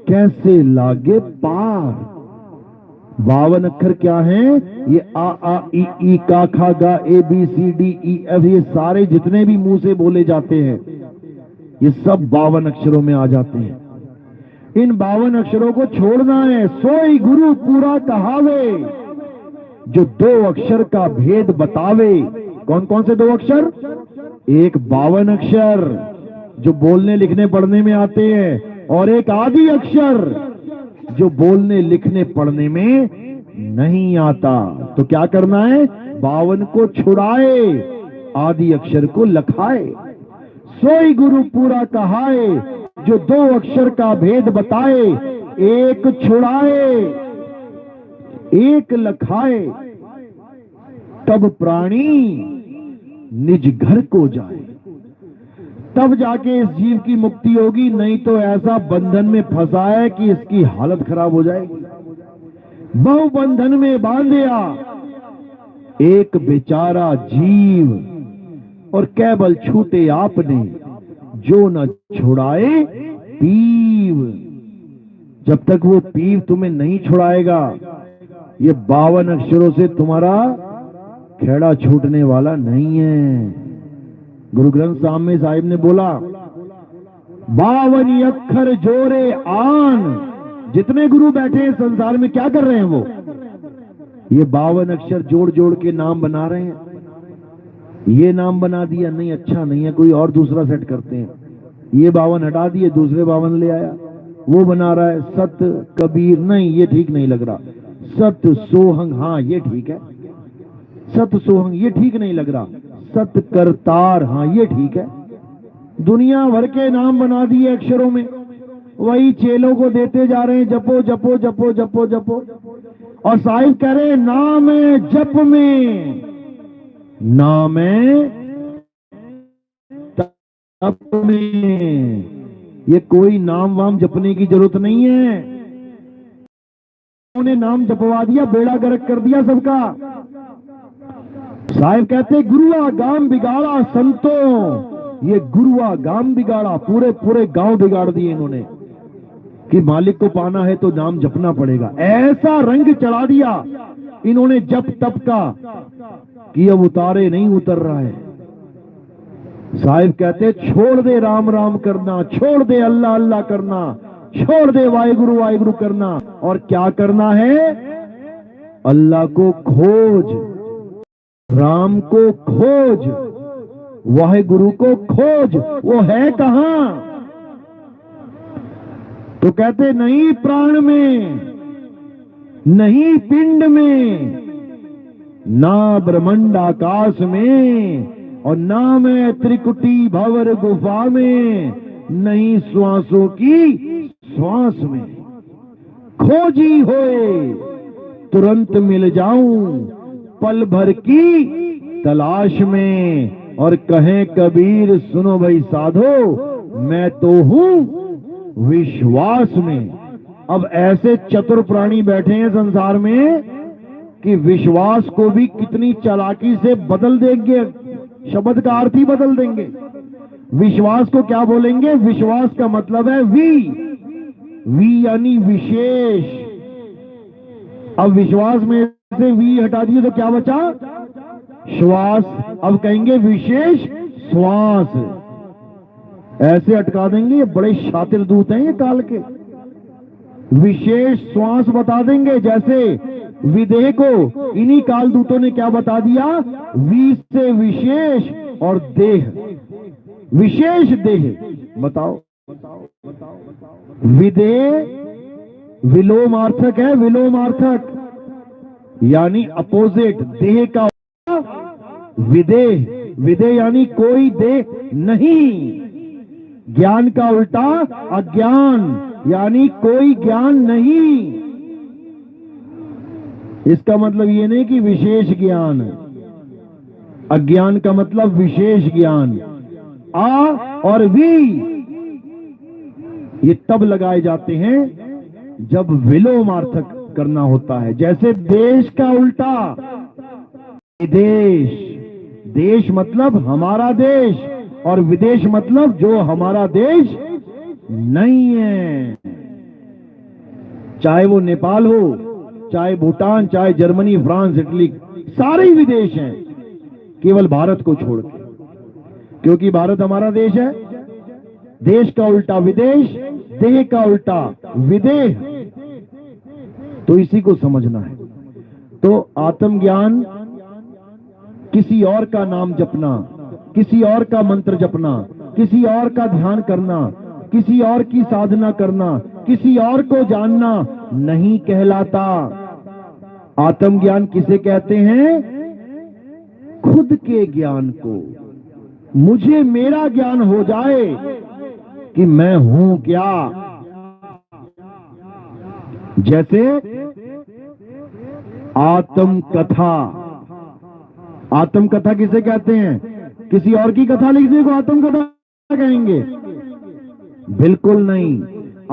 कैसे लागे पार। 52 अक्षर क्या हैं? ये आ ई ई का खा गा A B C D E F, ये सारे जितने भी मुंह से बोले जाते हैं ये सब 52 अक्षरों में आ जाते हैं। इन 52 अक्षरों को छोड़ना है। सोई गुरु पूरा कहावे, जो 2 अक्षर का भेद बतावे। कौन कौन से 2 अक्षर? एक 52 अक्षर जो बोलने लिखने पढ़ने में आते हैं, और एक आदि अक्षर जो बोलने लिखने पढ़ने में नहीं आता। तो क्या करना है? 52 को छुड़ाए, आदि अक्षर को लखाए। सोई गुरु पूरा कहाए, जो 2 अक्षर का भेद बताए। एक छुड़ाए एक लखाए, तब प्राणी निज घर को जाए। तब जाके इस जीव की मुक्ति होगी, नहीं तो ऐसा बंधन में फंसा है कि इसकी हालत खराब हो जाएगी। बहु बंधन में बांधिया एक बेचारा जीव, और केवल छूटे आपने जो न छुड़ाए पीव। जब तक वो पीव तुम्हें नहीं छुड़ाएगा, ये 52 अक्षरों से तुम्हारा खेड़ा छूटने वाला नहीं है। गुरु ग्रंथ साहिब ने बोला, 52 अक्षर जोरे आन। जितने गुरु बैठे हैं संसार में, क्या कर रहे हैं वो? ये 52 अक्षर जोड़ जोड़ के नाम बना रहे हैं। ये नाम बना दिया, नहीं अच्छा नहीं है, कोई और दूसरा सेट करते हैं। ये 52 हटा दिए, दूसरे 52 ले आया, वो बना रहा है। सत कबीर, नहीं ये ठीक नहीं लग रहा। सत सोहंग, हाँ ये ठीक है। सत सोहंग, ये ठीक नहीं लग रहा। सत करतार, हाँ ये ठीक है। दुनिया भर के नाम बना दिए अक्षरों में, वही चेलों को देते जा रहे हैं। जपो जपो जपो जपो जपो। और साहिब कह रहे हैं, नाम है जप में, नाम है तप में। ये कोई नाम वाम जपने की जरूरत नहीं है। उन्होंने नाम जपवा दिया, बेड़ा गर्क कर दिया सबका। साहिब कहते, गुरुआ गांव बिगाड़ा संतों। ये गुरुआ गांव बिगाड़ा, पूरे पूरे गांव बिगाड़ दिए इन्होंने कि मालिक को पाना है तो नाम जपना पड़ेगा। ऐसा रंग चढ़ा दिया इन्होंने जप तप का कि अब उतारे नहीं उतर रहा है। साहिब कहते, छोड़ दे राम राम करना, छोड़ दे अल्लाह अल्लाह करना, छोड़ दे वाहिगुरु वाहिगुरु करना, और क्या करना है? अल्लाह को खोज, राम को खोज, वाहिगुरु को खोज। वो है कहां? तो कहते, नहीं प्राण में, नहीं पिंड में, ना ब्रह्मांड आकाश में, और ना मैं त्रिकुटी भंवर गुफा में, नहीं श्वासों की श्वास में। खोजी होए तुरंत मिल जाऊं, पल भर की तलाश में। और कहें कबीर, सुनो भाई साधो, मैं तो हूं विश्वास में। अब ऐसे चतुर प्राणी बैठे हैं संसार में कि विश्वास को भी कितनी चालाकी से बदल देंगे, शब्द का अर्थ ही बदल देंगे। विश्वास को क्या बोलेंगे? विश्वास का मतलब है वी यानी विशेष। अब विश्वास में से वी हटा दिए तो क्या बचा? श्वास। अब कहेंगे विशेष श्वास, ऐसे अटका देंगे। ये बड़े शातिर दूत हैं ये काल के। विशेष श्वास बता देंगे। जैसे विदेह को इन्हीं काल दूतों ने क्या बता दिया? वी से विशेष और देह, विशेष देह। बताओ, विदेह विलोमार्थक है, विलोमार्थक यानी अपोजिट। देह का विदेह, विदेह यानी कोई देह नहीं। ज्ञान का उल्टा अज्ञान, यानी कोई ज्ञान नहीं। इसका मतलब ये नहीं कि विशेष ज्ञान, अज्ञान का मतलब विशेष ज्ञान। आ और वी ये तब लगाए जाते हैं जब विलोमार्थक करना होता है। जैसे देश का उल्टा विदेश, देश मतलब हमारा देश, और विदेश मतलब जो हमारा देश नहीं है। चाहे वो नेपाल हो, चाहे भूटान, चाहे जर्मनी, फ्रांस, इटली, सारे ही विदेश हैं, केवल भारत को छोड़ के। क्योंकि भारत हमारा देश है। देश का उल्टा विदेश, देह का उल्टा विदेह। तो इसी को समझना है। तो आत्मज्ञान किसी और का नाम जपना, किसी और का मंत्र जपना, किसी और का ध्यान करना, किसी और की साधना करना, किसी और को जानना नहीं कहलाता। आत्मज्ञान किसे कहते हैं? खुद के ज्ञान को। मुझे मेरा ज्ञान हो जाए कि मैं हूं क्या। जैसे आत्मकथा। आत्मकथा किसे कहते हैं? किसी और की कथा लिखने को आत्मकथा कहेंगे? बिल्कुल नहीं।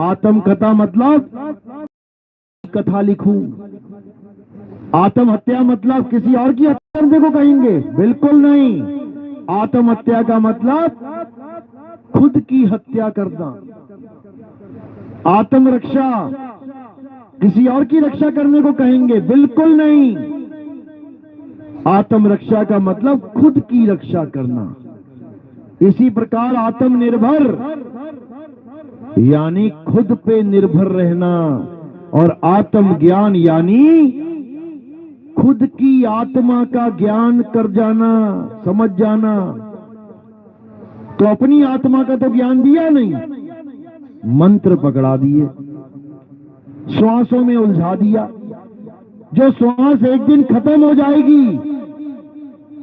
आत्मकथा मतलब कथा लिखूं। आत्महत्या मतलब किसी और की हत्या करने को कहेंगे? बिल्कुल नहीं। आत्महत्या का मतलब खुद की हत्या करना। आत्मरक्षा किसी और की रक्षा करने को कहेंगे? बिल्कुल नहीं। आत्मरक्षा का मतलब खुद की रक्षा करना। इसी प्रकार आत्मनिर्भर यानी खुद पे निर्भर रहना, और आत्मज्ञान यानी खुद की आत्मा का ज्ञान कर जाना, समझ जाना। तो अपनी आत्मा का तो ज्ञान दिया नहीं, मंत्र पकड़ा दिए, श्वासों में उलझा दिया। जो श्वास एक दिन खत्म हो जाएगी,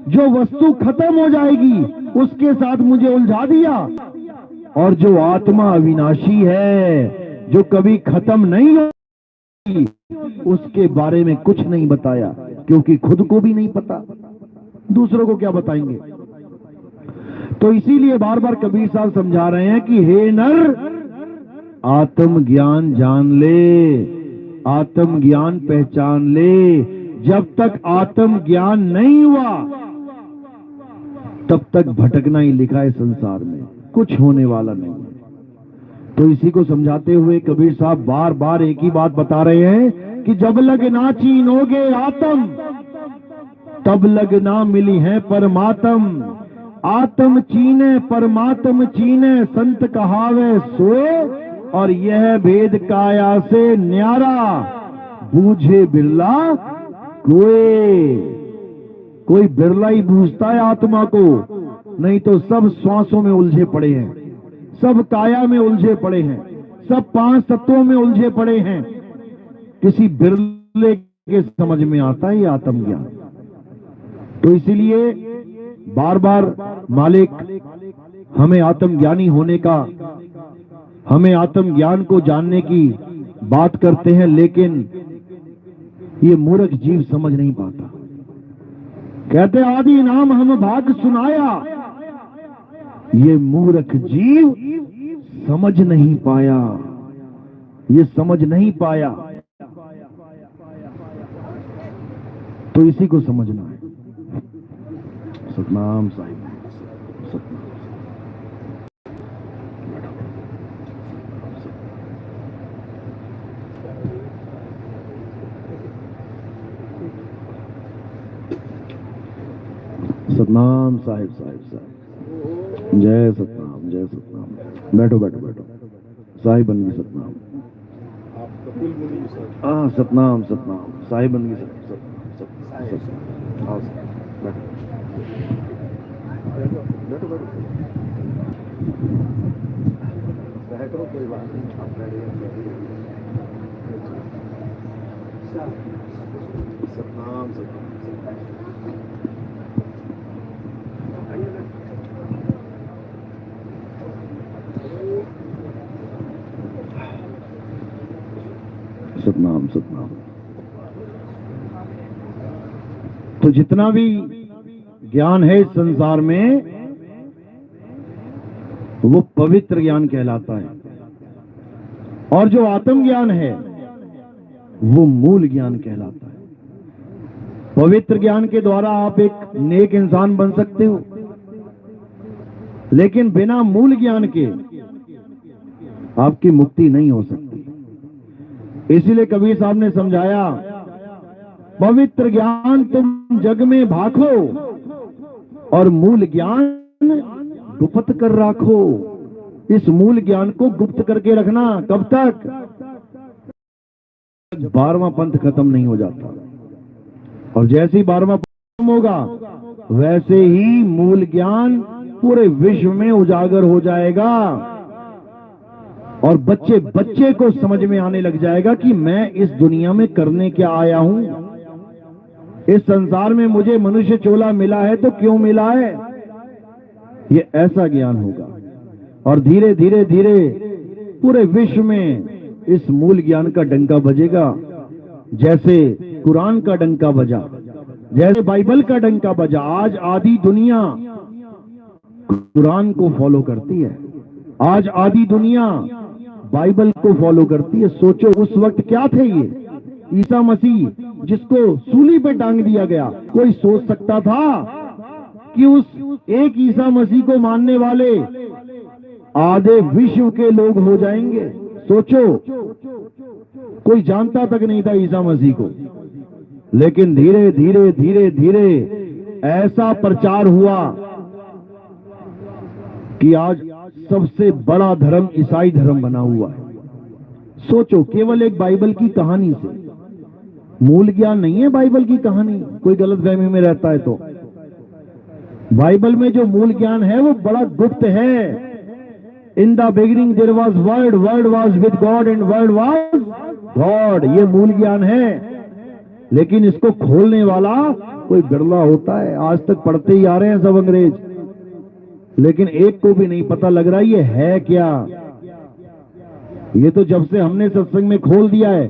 जो वस्तु खत्म हो जाएगी, उसके साथ मुझे उलझा दिया। और जो आत्मा अविनाशी है, जो कभी खत्म नहीं होगी, उसके बारे में कुछ नहीं बताया, क्योंकि खुद को भी नहीं पता, दूसरों को क्या बताएंगे। तो इसीलिए बार बार कबीर साहब समझा रहे हैं कि हे नर, आत्मज्ञान जान ले, आत्मज्ञान पहचान ले। जब तक आत्मज्ञान नहीं हुआ, तब तक भटकना ही लिखा है संसार में, कुछ होने वाला नहीं है। तो इसी को समझाते हुए कबीर साहब बार बार एक ही बात बता रहे हैं कि जब लग ना चीनोगे आत्म, तब लग ना मिली है परमात्म। आत्म चीने परमात्म चीने, संत कहावे सोए, और यह भेद काया से न्यारा, बूझे बिरला कोई बिरला ही बूझता है आत्मा को, नहीं तो सब श्वासों में उलझे पड़े हैं, सब काया में उलझे पड़े हैं, सब 5 तत्वों में उलझे पड़े हैं। किसी बिरले के समझ में आता है आत्मज्ञान। तो इसीलिए बार बार मालिक हमें आत्मज्ञानी होने का, हमें आत्मज्ञान को जानने की बात करते हैं, लेकिन ये मूर्ख जीव समझ नहीं पाता। कहते आदि नाम हम भाग सुनाया, ये मूर्ख जीव समझ नहीं पाया, ये समझ नहीं पाया। तो इसी को समझना है। सतनाम साहिब, सतनाम। सतनाम साहिब, साहिब साहिब, जय सतनाम, जय सतनाम। बैठो बैठो बैठो, साहिब बन गई सतनाम। हाँ सतनाम सतनाम, साहिब बन गई सतनाम, सतनाम। बैठो बैठो बैठो बैठो, कोई बात नहीं, आप सतनाम सतनाम। सतनाम सतनाम। तो जितना भी ज्ञान है इस संसार में, वो पवित्र ज्ञान कहलाता है, और जो आत्मज्ञान है वो मूल ज्ञान कहलाता है। पवित्र ज्ञान के द्वारा आप एक नेक इंसान बन सकते हो, लेकिन बिना मूल ज्ञान के आपकी मुक्ति नहीं हो सकती। इसीलिए कबीर साहब ने समझाया, पवित्र ज्ञान तुम जग में भाखो और मूल ज्ञान गुप्त कर राखो। इस मूल ज्ञान को गुप्त करके रखना। कब तक? 12वां पंथ खत्म नहीं हो जाता। और जैसे ही 12वां खत्म होगा वैसे ही मूल ज्ञान पूरे विश्व में उजागर हो जाएगा और बच्चे बच्चे को समझ में आने लग जाएगा कि मैं इस दुनिया में करने क्या आया हूं। इस संसार में मुझे मनुष्य चोला मिला है तो क्यों मिला है। ये ऐसा ज्ञान होगा और धीरे धीरे धीरे पूरे विश्व में इस मूल ज्ञान का डंका बजेगा। जैसे कुरान का डंका बजा, जैसे बाइबल का डंका बजा। आज आधी दुनिया कुरान को फॉलो करती है, आज आधी दुनिया बाइबल को फॉलो करती है। सोचो उस वक्त क्या थे ये ईसा मसीह, जिसको सूली पे टांग दिया गया। कोई सोच सकता था कि उस एक ईसा मसीह को मानने वाले आधे विश्व के लोग हो जाएंगे? सोचो, कोई जानता तक नहीं था ईसा मसीह को। लेकिन धीरे धीरे धीरे धीरे ऐसा प्रचार हुआ कि आज सबसे बड़ा धर्म ईसाई धर्म बना हुआ है। सोचो, केवल एक बाइबल की कहानी से। मूल ज्ञान नहीं है बाइबल की कहानी, कोई गलतफहमी में रहता है तो। बाइबल में जो मूल ज्ञान है वो बड़ा गुप्त है। In the beginning there was word, word was with God and word was God. ये मूल ज्ञान है, लेकिन इसको खोलने वाला कोई गड़ला होता है। आज तक पढ़ते ही आ रहे हैं सब अंग्रेज, लेकिन एक को भी नहीं पता लग रहा ये है क्या। ये तो जब से हमने सत्संग में खोल दिया है,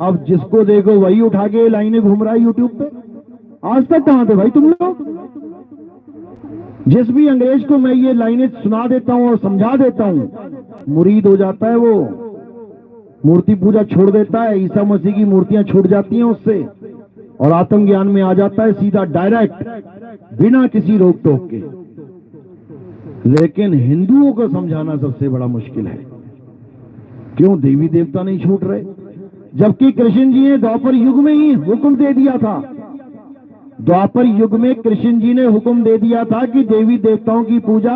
अब जिसको देखो वही उठा के लाइनें घूम रहा है यूट्यूब पे। आज तक कहां थे भाई तुम लोग? जिस भी अंग्रेज को मैं ये लाइनें सुना देता हूं और समझा देता हूं, मुरीद हो जाता है। वो मूर्ति पूजा छोड़ देता है, ईसा मसीह की मूर्तियां छूट जाती हैं उससे और आत्मज्ञान में आ जाता है सीधा, डायरेक्ट, बिना किसी रोक टोक के। लेकिन हिंदुओं को समझाना सबसे बड़ा मुश्किल है। क्यों देवी देवता नहीं छूट रहे, जबकि कृष्ण जी ने द्वापर युग में ही हुक्म दे दिया था। द्वापर युग में कृष्ण जी ने हुक्म दे दिया था कि देवी देवताओं की पूजा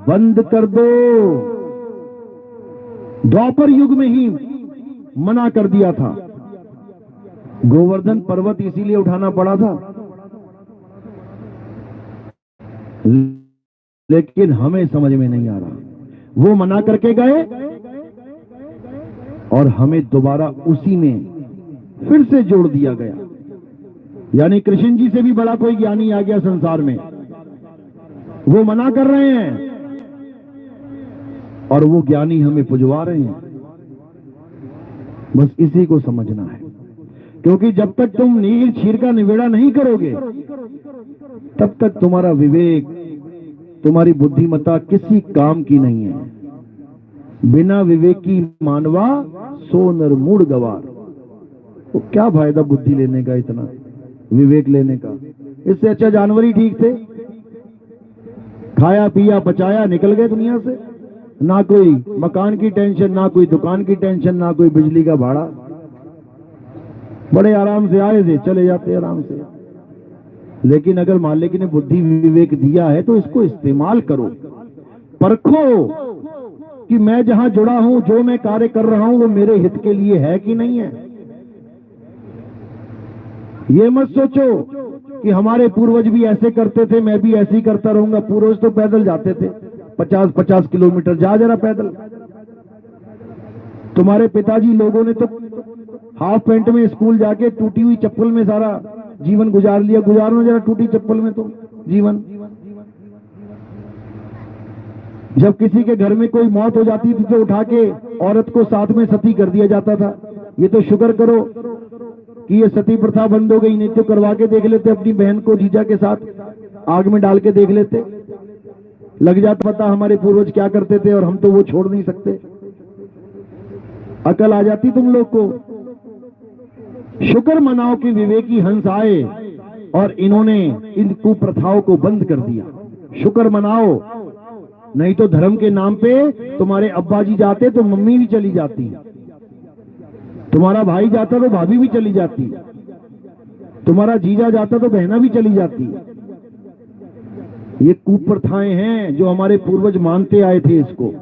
बंद कर दो। द्वापर युग में ही मना कर दिया था। गोवर्धन पर्वत इसीलिए उठाना पड़ा था। लेकिन हमें समझ में नहीं आ रहा, वो मना करके गए और हमें दोबारा उसी में फिर से जोड़ दिया गया। यानी कृष्ण जी से भी बड़ा कोई ज्ञानी आ गया संसार में। वो मना कर रहे हैं और वो ज्ञानी हमें पुजवा रहे हैं। बस इसी को समझना है, क्योंकि जब तक तुम नील क्षीर का निवेड़ा नहीं करोगे तब तक तुम्हारा विवेक, तुम्हारी बुद्धिमत्ता किसी काम की नहीं है। बिना विवेक की मानवा सो नर मूढ़ गवार। तो क्या फायदा बुद्धि लेने का, इतना विवेक लेने का? इससे अच्छा जानवर ही ठीक थे। खाया पिया पचाया निकल गए दुनिया से। ना कोई मकान की टेंशन, ना कोई दुकान की टेंशन, ना कोई बिजली का भाड़ा। बड़े आराम से आए थे, चले जाते आराम से। लेकिन अगर मालिक ने बुद्धि विवेक दिया है तो इसको इस्तेमाल करो। परखो कि मैं जहां जुड़ा हूं, जो मैं कार्य कर रहा हूं, वो मेरे हित के लिए है कि नहीं है। ये मत सोचो कि हमारे पूर्वज भी ऐसे करते थे, मैं भी ऐसे ही करता रहूंगा। पूर्वज तो पैदल जाते थे 50-50 किलोमीटर। जा जरा पैदल। तुम्हारे पिताजी लोगों ने तो हाफ पैंट में स्कूल जाके टूटी हुई चप्पल में सारा जीवन गुजार लिया। गुजारो जरा टूटी चप्पल में तो जीवन। जब किसी के घर में कोई मौत हो जाती थी तो उठा के औरत को साथ में सती कर दिया जाता था। ये तो शुक्र करो कि ये सती प्रथा बंद हो गई, नहीं तो करवा के देख लेते अपनी बहन को जीजा के साथ, आग में डाल के देख लेते, लग जाता पता हमारे पूर्वज क्या करते थे और हम तो वो छोड़ नहीं सकते। अकल आ जाती तुम लोग को। शुक्र मनाओ कि विवेकी हंस आए और इन्होंने इन कुप्रथाओं को बंद कर दिया। शुक्र मनाओ, नहीं तो धर्म के नाम पे तुम्हारे अब्बा जी जाते तो मम्मी भी चली जाती, तुम्हारा भाई जाता तो भाभी भी चली जाती, तुम्हारा जीजा जाता तो बहना भी चली जाती। ये कुप्रथाएं हैं जो हमारे पूर्वज मानते आए थे, इसको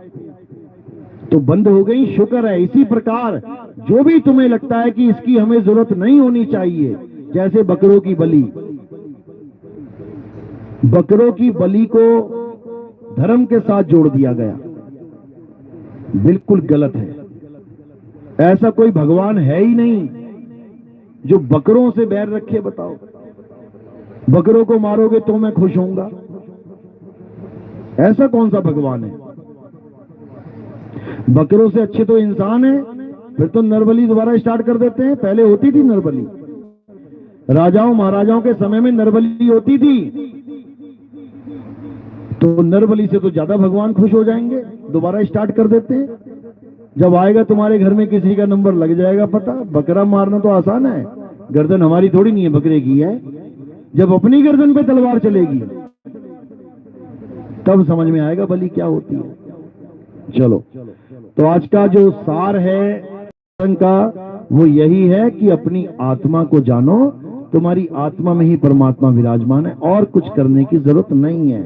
तो बंद हो गई, शुक्र है। इसी प्रकार जो भी तुम्हें लगता है कि इसकी हमें जरूरत नहीं होनी चाहिए, जैसे बकरों की बलि, बकरों की बलि को धर्म के साथ जोड़ दिया गया, बिल्कुल गलत है। ऐसा कोई भगवान है ही नहीं जो बकरों से बैर रखे। बताओ, बकरों को मारोगे तो मैं खुश होऊंगा, ऐसा कौन सा भगवान है? बकरों से अच्छे तो इंसान है। फिर तो नरबली दोबारा स्टार्ट कर देते हैं। पहले होती थी नरबली, राजाओं महाराजाओं के समय में नरबली होती थी, तो नरबली से तो ज्यादा भगवान खुश हो जाएंगे, दोबारा स्टार्ट कर देते हैं। जब आएगा तुम्हारे घर में किसी का नंबर लग जाएगा पता। बकरा मारना तो आसान है, गर्दन हमारी थोड़ी नहीं है, बकरे की है। जब अपनी गर्दन पे तलवार चलेगी तब समझ में आएगा बलि क्या होती है। चलो, तो आज का जो सार है का वो यही है कि अपनी आत्मा को जानो। तुम्हारी आत्मा में ही परमात्मा विराजमान है, और कुछ करने की जरूरत नहीं है।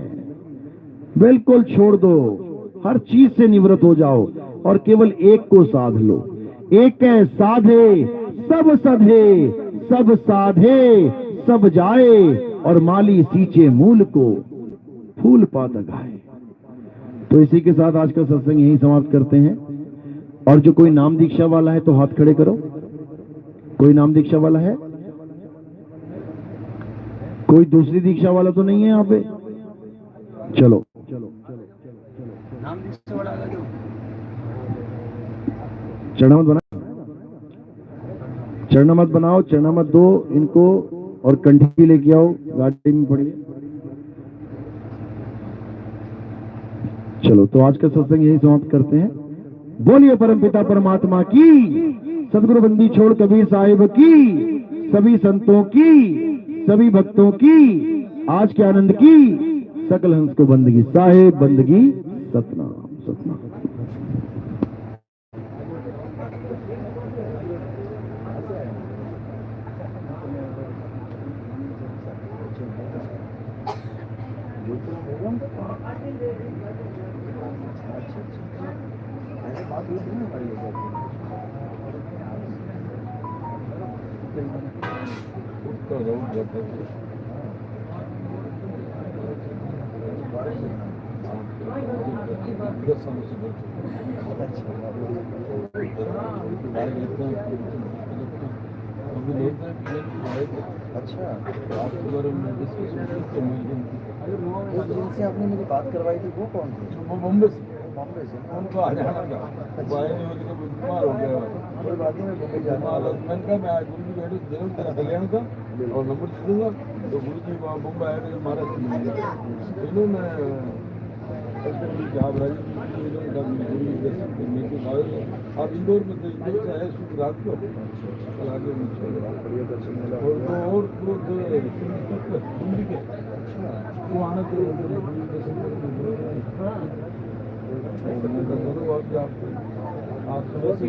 बिल्कुल छोड़ दो, हर चीज से निवृत्त हो जाओ और केवल एक को साध लो। एक है साधे सब सधे, सब साधे सब जाए, और माली सींचे मूल को फूल पात गाए। तो इसी के साथ आज का सत्संग यही समाप्त करते हैं। और जो कोई नाम दीक्षा वाला है तो हाथ खड़े करो। कोई नाम दीक्षा वाला है? कोई दूसरी दीक्षा वाला तो नहीं है यहाँ पे? चलो, नाम दीक्षा वाला चरणामत बनाओ, चरणामत बनाओ, चरणामत दो इनको, और कंठी लेके आओ, गाड़ी में पड़ी। चलो, तो आज का सत्संग यही समाप्त करते हैं। बोलिए परमपिता परमात्मा की, सदगुरु बंदी छोड़ कबीर साहिब की, सभी संतों की, सभी भक्तों की, आज के आनंद की, सकल हंस को बंदगी। साहिब बंदगी सतनाम सतनाम। अच्छा, जिनसे आपने मेरी बात करवाई थी वो कौन थे? वो बॉम्बे से, बॉम्बे से? उनको आ जाना था, बाहर नहीं होती, कभी बीमार हो गया। कोई बात नहीं, मैं बॉम्बे जा रहा हूँ। मैंने कहा मैं आज गुरु जी बैठे जरूर तेरा कल्याण था और नंबर दे दूंगा। तो गुरु जी वहाँ बॉम्बे आए थे महाराष्ट्र में, इन्होंने जहाँ राजी आप इंदौर में थे, इंदौर से आए शुभ रात को, कल आगे बढ़िया दर्शन मिला। और वो दिल्ली के वो आना तो आप सुबह से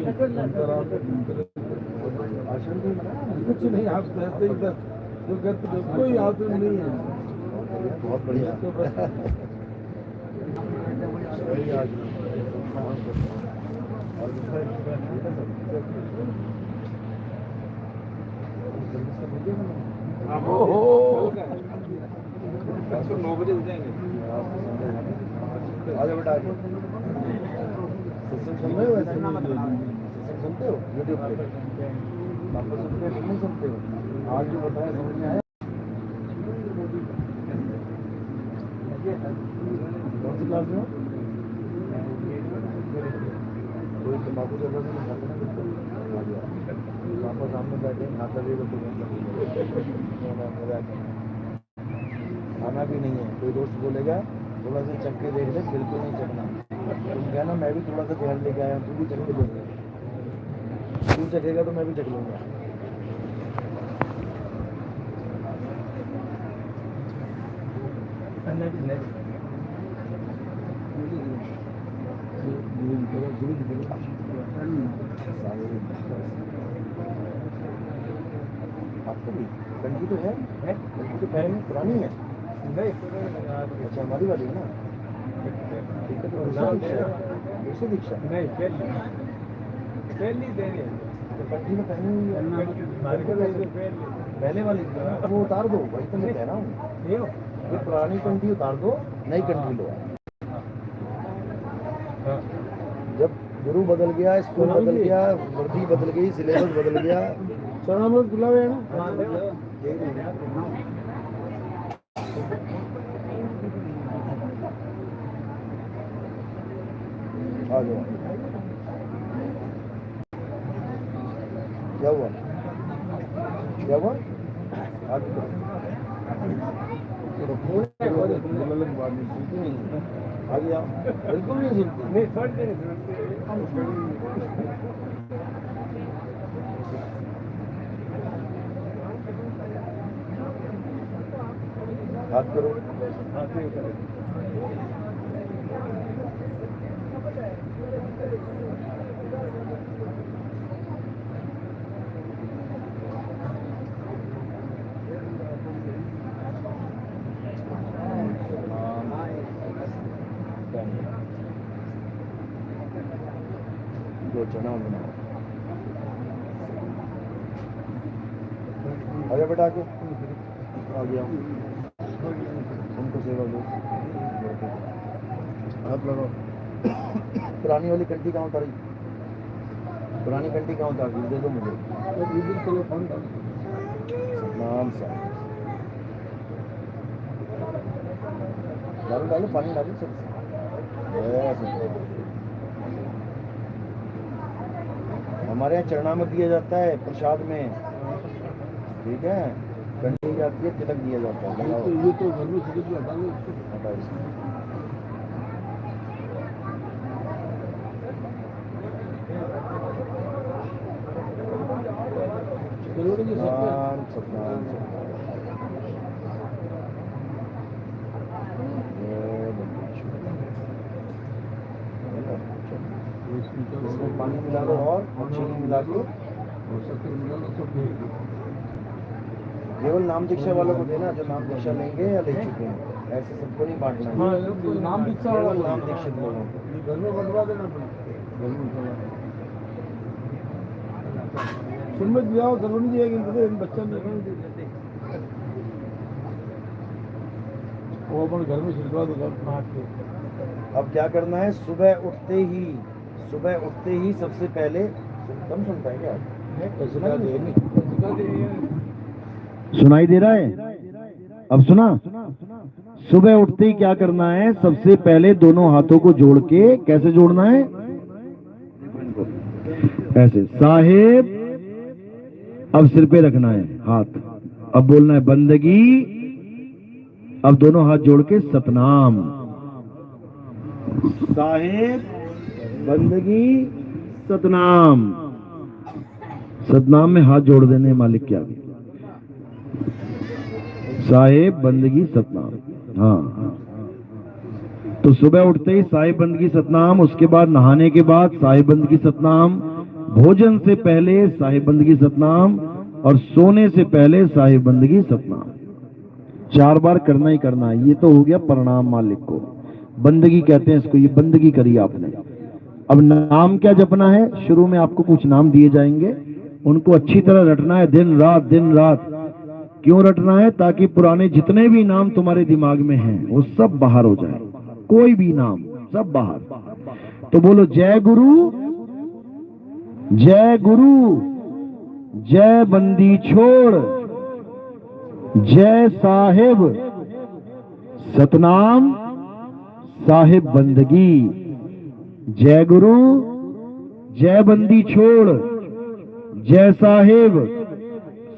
कुछ नहीं, आप कहते ही बस जो कहते कोई आदमी नहीं है। बहुत बढ़िया। तो बस और 9 बजे जाएंगे। आ जाओ बेटा, आ जाओ। सत्संग सुन रहे हो? ऐसे सत्संग सुनते हो यूट्यूब पे? वापस सुनते हो नहीं सुनते हो? आज जो बताया समझ में आया? कौन सी क्लास में हो? कोई तम्बाकू चल रहा था, वापस सामने बैठे हाथ लगेगा तो खाना भी नहीं है। कोई दोस्त बोलेगा थोड़ा सा चख के देख ले, बिल्कुल नहीं चखना। तुम कहना मैं भी थोड़ा सा ध्यान लेके आया हूँ, तू भी चख के देख ले। तू चखेगा तो मैं भी चख लूंगा। आपको भी कंठी तो है कंठी तो पहले में पुरानी है अच्छा हमारी वाली है ना ठीक है तो दूसरी दीक्षा नहीं पहली देनी है तो कंठी में पहनी हुई है पहले वाली वो उतार दो वही तो मैं कह रहा हूँ ये पुरानी कंठी उतार दो नई कंठी लो जब गुरु बदल गया स्कूल बदल गया वर्दी बदल गई सिलेबस बदल गया चरणामृत बुलावे है ना आ जाओ क्या हुआ आगे आ गया बिल्कुल नहीं सुनती हाथ करो दो चना बनाओ आगे बेटा आगे आ गया उनको सेवा दो हाथ लगाओ पुरानी वाली कंठी कहाँ उतारी पुरानी कंठी कहाँ उतारी दे दो मुझे नाम सा डालो डालो पानी डालो सब हमारे यहाँ चरणामृत दिया जाता है प्रसाद में ठीक है कंठी जाती है तिलक दिया जाता है ये तो घर में छिड़क दिया डालो हटाओ इसमें सतनाम सतनाम इसमें पानी मिला दो और चीनी मिला दो केवल नाम दीक्षा वालों को देना जो नाम दीक्षा लेंगे या ले चुके हैं ऐसे सबको नहीं बांटना है नाम दीक्षा केवल नाम दीक्षित लोगों को घर में बंटवा देना सुनमें दिया हो जरूर नहीं दिया बच्चा नहीं वो अपन घर में छिड़कवा दो अब क्या करना है सुबह उठते ही सबसे पहले कम सुनता है क्या सुनाई दे रहा है अब सुना सुबह उठते ही क्या करना है सबसे पहले दोनों हाथों को जोड़ के कैसे जोड़ना है ऐसे साहेब अब सिर पे रखना है हाथ अब बोलना है बंदगी अब दोनों हाथ जोड़ के सतनाम साहेब बंदगी सतनाम सतनाम में हाथ जोड़ देने मालिक के आगे साहेब बंदगी सतनाम हाँ तो सुबह उठते ही साहिब बंदगी सतनाम उसके बाद नहाने के बाद साहिब बंदगी सतनाम भोजन से पहले साहिब बंदगी सतनाम और सोने से पहले साहिब बंदगी सतनाम 4 बार करना ही करना है। ये तो हो गया प्रणाम मालिक को बंदगी कहते हैं इसको ये बंदगी करी आपने अब नाम क्या जपना है शुरू में आपको कुछ नाम दिए जाएंगे उनको अच्छी तरह रटना है दिन रात क्यों रटना है ताकि पुराने जितने भी नाम तुम्हारे दिमाग में हैं वो सब बाहर हो जाए कोई भी नाम सब बाहर तो बोलो जय गुरु जय बंदी छोड़ जय साहिब सतनाम साहिब बंदगी जय गुरु जय बंदी छोड़ जय साहिब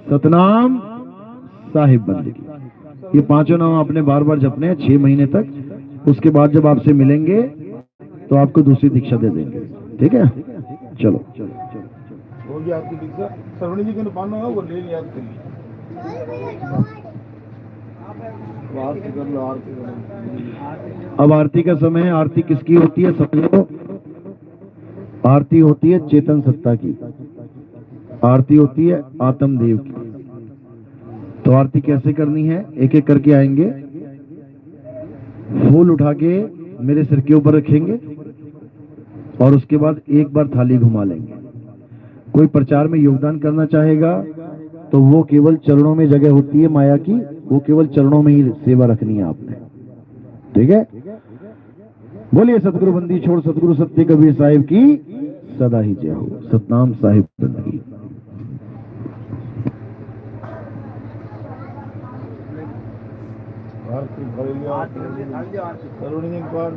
सतनाम साहिब बंदगी ये 5 नाम आपने बार बार जपने हैं 6 महीने तक उसके बाद जब आपसे मिलेंगे तो आपको दूसरी दीक्षा दे देंगे ठीक है चलो हो गया आपकी दीक्षा सरवणी जी के पाना है वो ले लिया याद कर आरती कर लो आरती अब आरती का समय है आरती किसकी होती है समझो आरती होती है चेतन सत्ता की, आरती होती है आत्मदेव की। तो आरती कैसे करनी है, एक एक करके आएंगे, फूल उठा के मेरे सिर के ऊपर रखेंगे और उसके बाद एक बार थाली घुमा लेंगे। कोई प्रचार में योगदान करना चाहेगा तो वो केवल चरणों में जगह होती है माया की, वो केवल चरणों में ही सेवा रखनी है आपने, ठीक है। बोलिए सतगुरु बंदी छोड़ सतगुरु सत्य कबीर साहिब की सदा ही जय हो। सतनाम साहिब बंदगी। आरती करुणी पार